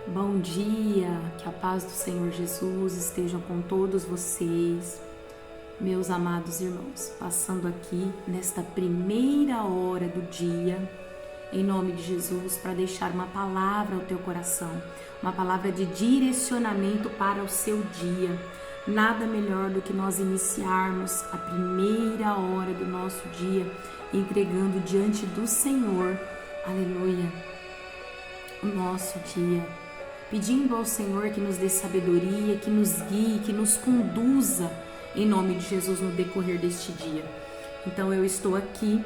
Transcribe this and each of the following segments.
Bom dia, que a paz do Senhor Jesus esteja com todos vocês, meus amados irmãos, passando aqui nesta primeira hora do dia, em nome de Jesus, para deixar uma palavra ao teu coração, uma palavra de direcionamento para o seu dia. Nada melhor do que nós iniciarmos a primeira hora do nosso dia entregando diante do Senhor, aleluia, o nosso dia, pedindo ao Senhor que nos dê sabedoria, que nos guie, que nos conduza em nome de Jesus no decorrer deste dia. Então eu estou aqui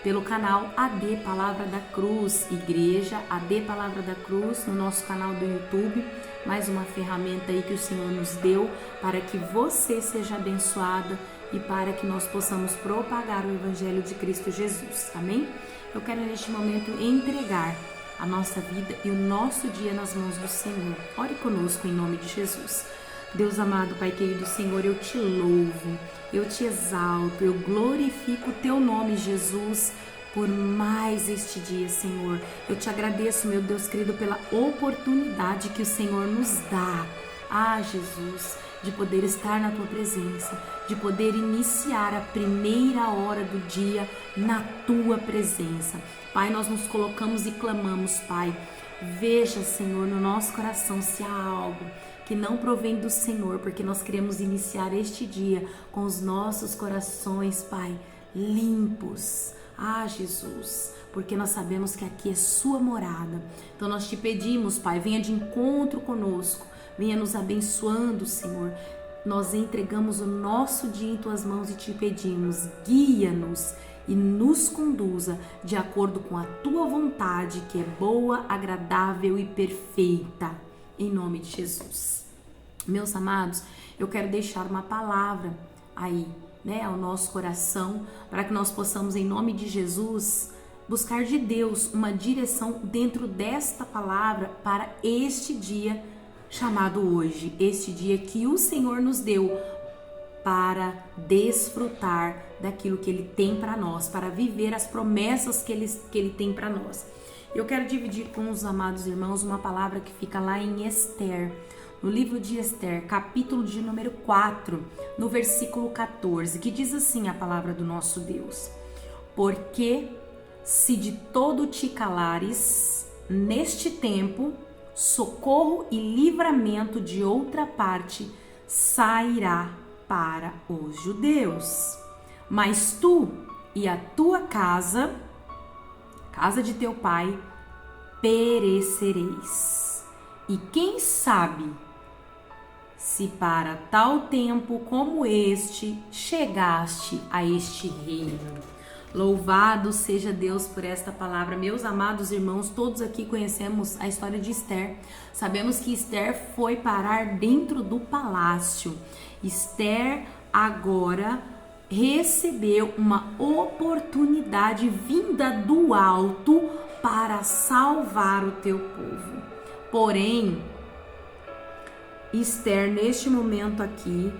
pelo canal AD Palavra da Cruz, Igreja AD Palavra da Cruz, no nosso canal do YouTube, mais uma ferramenta aí que o Senhor nos deu para que você seja abençoada e para que nós possamos propagar o Evangelho de Cristo Jesus, amém? Eu quero neste momento entregar a nossa vida e o nosso dia nas mãos do Senhor. Ore conosco em nome de Jesus. Deus amado, Pai querido Senhor, eu te louvo, eu te exalto, eu glorifico o teu nome, Jesus, por mais este dia, Senhor. Eu te agradeço, meu Deus querido, pela oportunidade que o Senhor nos dá. Jesus, de poder estar na tua presença, de poder iniciar a primeira hora do dia na tua presença. Pai, nós nos colocamos e clamamos, Pai, veja, Senhor, no nosso coração se há algo que não provém do Senhor, porque nós queremos iniciar este dia com os nossos corações, Pai, limpos. Jesus, porque nós sabemos que aqui é sua morada. Então nós te pedimos, Pai, venha de encontro conosco, venha nos abençoando, Senhor. Nós entregamos o nosso dia em tuas mãos e te pedimos, guia-nos e nos conduza de acordo com a tua vontade, que é boa, agradável e perfeita, em nome de Jesus. Meus amados, eu quero deixar uma palavra aí, ao nosso coração, para que nós possamos, em nome de Jesus, buscar de Deus uma direção dentro desta palavra para este dia chamado hoje, este dia que o Senhor nos deu para desfrutar daquilo que Ele tem para nós, para viver as promessas que Ele tem para nós. Eu quero dividir com os amados irmãos uma palavra que fica lá em Esther, no livro de Esther, capítulo de número 4, no versículo 14, que diz assim a palavra do nosso Deus: porque se de todo te calares, neste tempo, socorro e livramento de outra parte sairá para os judeus. Mas tu e a tua casa, casa de teu pai, perecereis. E quem sabe se para tal tempo como este chegaste a este reino. Louvado seja Deus por esta palavra. Meus amados irmãos, todos aqui conhecemos a história de Esther. Sabemos que Esther foi parar dentro do palácio. Esther agora recebeu uma oportunidade vinda do alto para salvar o teu povo. Porém, Esther, neste momento aqui,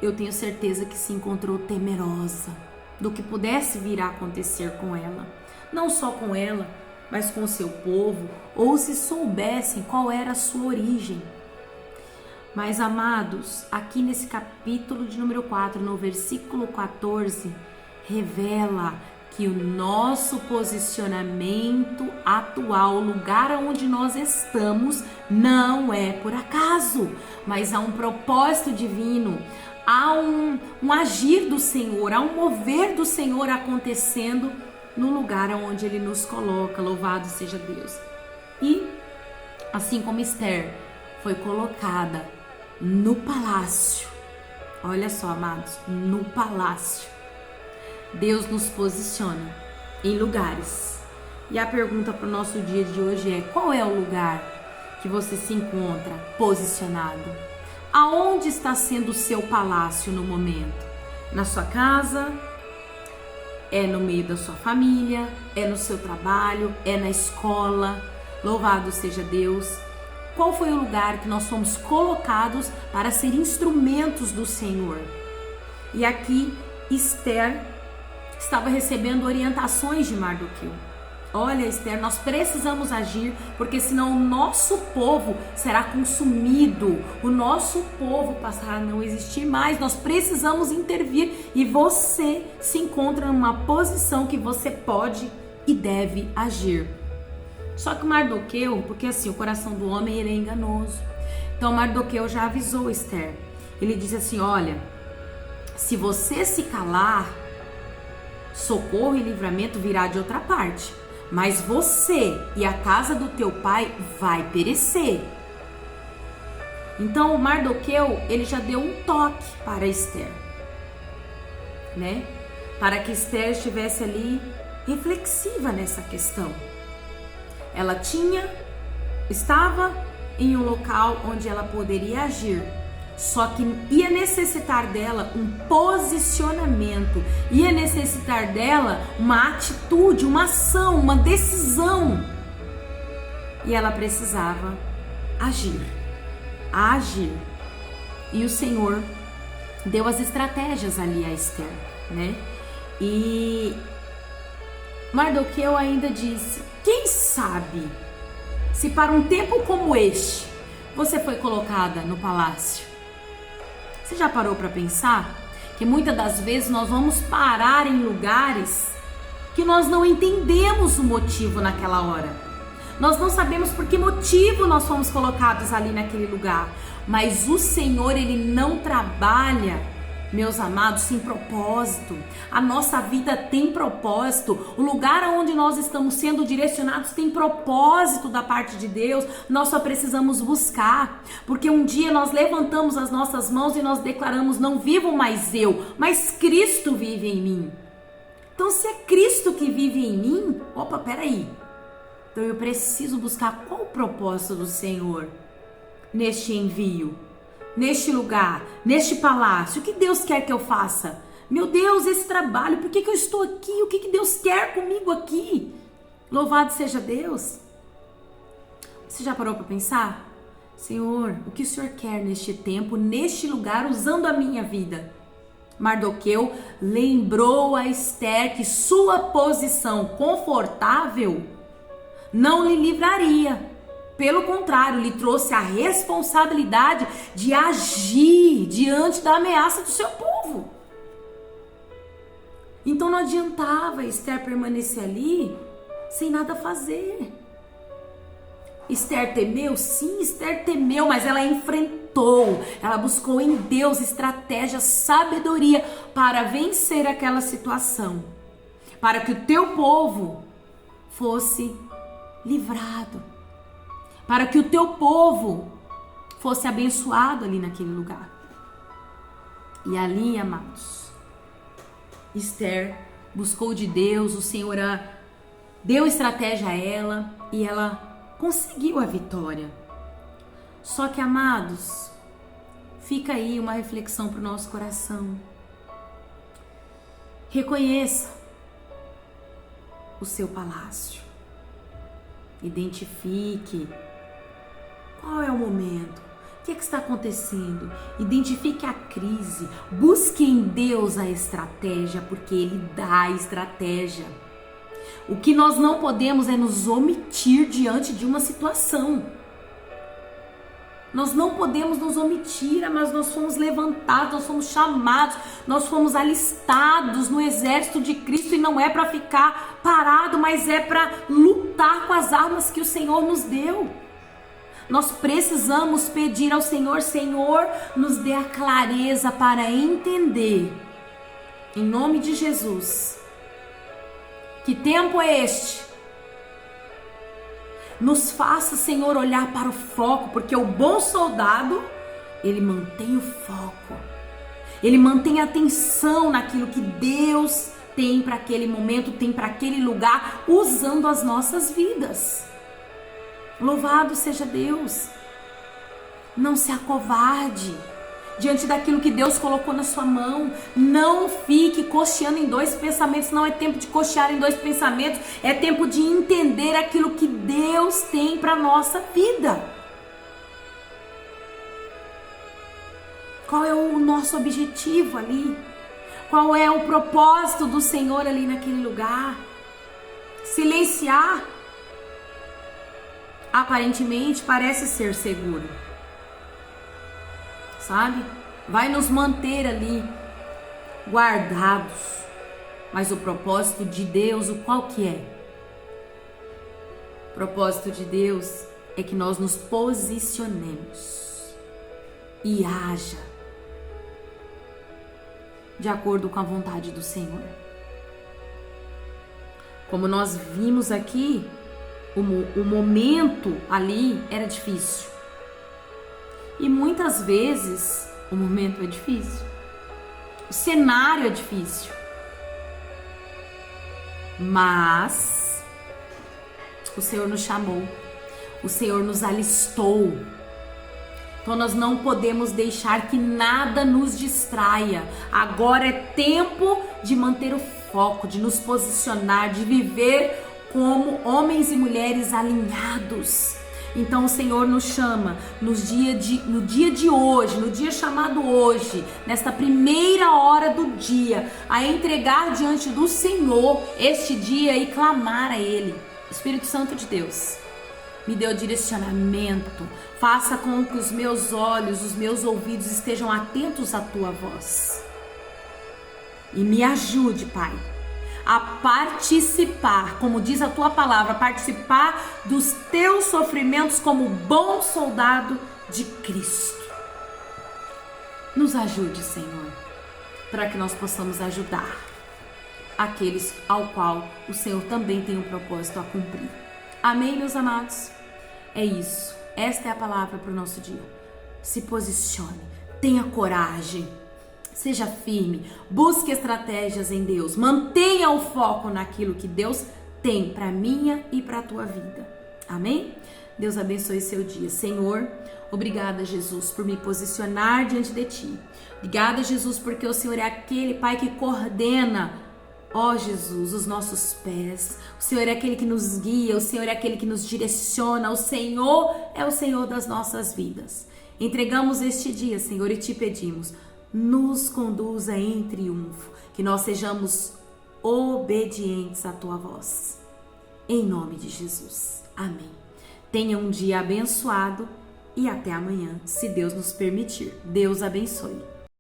eu tenho certeza que se encontrou temerosa do que pudesse vir a acontecer com ela. Não só com ela, mas com o seu povo, ou se soubessem qual era a sua origem. Mas, amados, aqui nesse capítulo de número 4, no versículo 14, revela que o nosso posicionamento atual, o lugar onde nós estamos, não é por acaso, mas há um propósito divino, há um agir do Senhor, há um mover do Senhor acontecendo no lugar onde Ele nos coloca. Louvado seja Deus. E assim como Esther foi colocada no palácio, olha só, amados, no palácio, Deus nos posiciona em lugares. E a pergunta para o nosso dia de hoje é: qual é o lugar que você se encontra posicionado? Aonde está sendo o seu palácio no momento? Na sua casa? É no meio da sua família? É no seu trabalho? É na escola? Louvado seja Deus. Qual foi o lugar que nós fomos colocados para ser instrumentos do Senhor? E aqui Esther estava recebendo orientações de Mardoqueu. olha, Esther, nós precisamos agir, porque senão o nosso povo será consumido, o nosso povo passará a não existir mais, nós precisamos intervir, e você se encontra numa posição que você pode e deve agir. Só que Mardoqueu, porque assim, o coração do homem ele é enganoso, então Mardoqueu já avisou Esther, ele disse assim, olha, se você se calar, socorro e livramento virá de outra parte, mas você e a casa do teu pai vai perecer. Então Mardoqueu, ele já deu um toque para Esther, né? Para que Esther estivesse ali reflexiva nessa questão. Ela estava em um local onde ela poderia agir, só que ia necessitar dela um posicionamento, ia necessitar dela uma atitude, uma ação, uma decisão. E ela precisava agir. E o Senhor deu as estratégias ali a Esther, né? E Mardoqueu ainda disse, quem sabe se para um tempo como este você foi colocada no palácio? Você já parou para pensar que muitas das vezes nós vamos parar em lugares que nós não entendemos o motivo naquela hora. Nós não sabemos por que motivo nós fomos colocados ali naquele lugar. Mas o Senhor, Ele não trabalha, meus amados, sem propósito. A nossa vida tem propósito. O lugar onde nós estamos sendo direcionados tem propósito da parte de Deus. Nós só precisamos buscar. Porque um dia nós levantamos as nossas mãos e nós declaramos, não vivo mais eu, mas Cristo vive em mim. Então se é Cristo que vive em mim, opa, peraí. Então eu preciso buscar qual o propósito do Senhor neste envio, neste lugar, neste palácio. O que Deus quer que eu faça? Meu Deus, esse trabalho, por que eu estou aqui? O que Deus quer comigo aqui? Louvado seja Deus. Você já parou para pensar? Senhor, o que o Senhor quer neste tempo, neste lugar, usando a minha vida? Mardoqueu lembrou a Esther que sua posição confortável não lhe livraria. Pelo contrário, lhe trouxe a responsabilidade de agir diante da ameaça do seu povo. Então não adiantava Esther permanecer ali sem nada fazer. Esther temeu? Sim, Esther temeu, mas ela enfrentou. Ela buscou em Deus estratégia, sabedoria para vencer aquela situação. Para que o teu povo fosse livrado. Para que o teu povo fosse abençoado ali naquele lugar. E ali, amados, Esther buscou de Deus, o Senhor deu estratégia a ela e ela conseguiu a vitória. Só que, amados, fica aí uma reflexão para o nosso coração. Reconheça o seu palácio. Identifique qual é o momento, o que está acontecendo. Identifique a crise, busque em Deus a estratégia, porque Ele dá a estratégia. O que nós não podemos é nos omitir diante de uma situação. Nós não podemos nos omitir, mas nós fomos levantados, nós fomos chamados, nós fomos alistados no exército de Cristo e não é para ficar parado, mas é para lutar com as armas que o Senhor nos deu. Nós precisamos pedir ao Senhor, Senhor, nos dê a clareza para entender, em nome de Jesus, que tempo é este? Nos faça, Senhor, olhar para o foco, porque o bom soldado, ele mantém o foco. Ele mantém a atenção naquilo que Deus tem para aquele momento, tem para aquele lugar, usando as nossas vidas. Louvado seja Deus. Não se acovarde diante daquilo que Deus colocou na sua mão. Não fique cocheando em dois pensamentos. Não é tempo de cochear em dois pensamentos. É tempo de entender aquilo que Deus tem para a nossa vida. Qual é o nosso objetivo ali? Qual é o propósito do Senhor ali naquele lugar? Silenciar aparentemente parece ser seguro, sabe? Vai nos manter ali guardados. Mas o propósito de Deus, o qual que é? O propósito de Deus é que nós nos posicionemos e haja de acordo com a vontade do Senhor. Como nós vimos aqui, o momento ali era difícil. E muitas vezes o momento é difícil. O cenário é difícil. Mas o Senhor nos chamou. O Senhor nos alistou. Então nós não podemos deixar que nada nos distraia. Agora é tempo de manter o foco, de nos posicionar, de viver como homens e mulheres alinhados. Então o Senhor nos chama no dia de hoje, no dia chamado hoje, nesta primeira hora do dia, a entregar diante do Senhor este dia e clamar a Ele. Espírito Santo de Deus, me dê o direcionamento, faça com que os meus olhos, os meus ouvidos estejam atentos à Tua voz. E me ajude, Pai, a participar, como diz a Tua palavra, participar dos Teus sofrimentos como bom soldado de Cristo. Nos ajude, Senhor, para que nós possamos ajudar aqueles ao qual o Senhor também tem um propósito a cumprir. Amém, meus amados? É isso. Esta é a palavra para o nosso dia. Se posicione, tenha coragem, seja firme, busque estratégias em Deus, mantenha o foco naquilo que Deus tem para minha e para a tua vida. Amém? Deus abençoe seu dia. Senhor, obrigada, Jesus, por me posicionar diante de Ti. Obrigada, Jesus, porque o Senhor é aquele Pai que coordena, ó Jesus, os nossos pés. O Senhor é aquele que nos guia, o Senhor é aquele que nos direciona, o Senhor é o Senhor das nossas vidas. Entregamos este dia, Senhor, e Te pedimos, nos conduza em triunfo, que nós sejamos obedientes à Tua voz. Em nome de Jesus. Amém. Tenha um dia abençoado e até amanhã, se Deus nos permitir. Deus abençoe.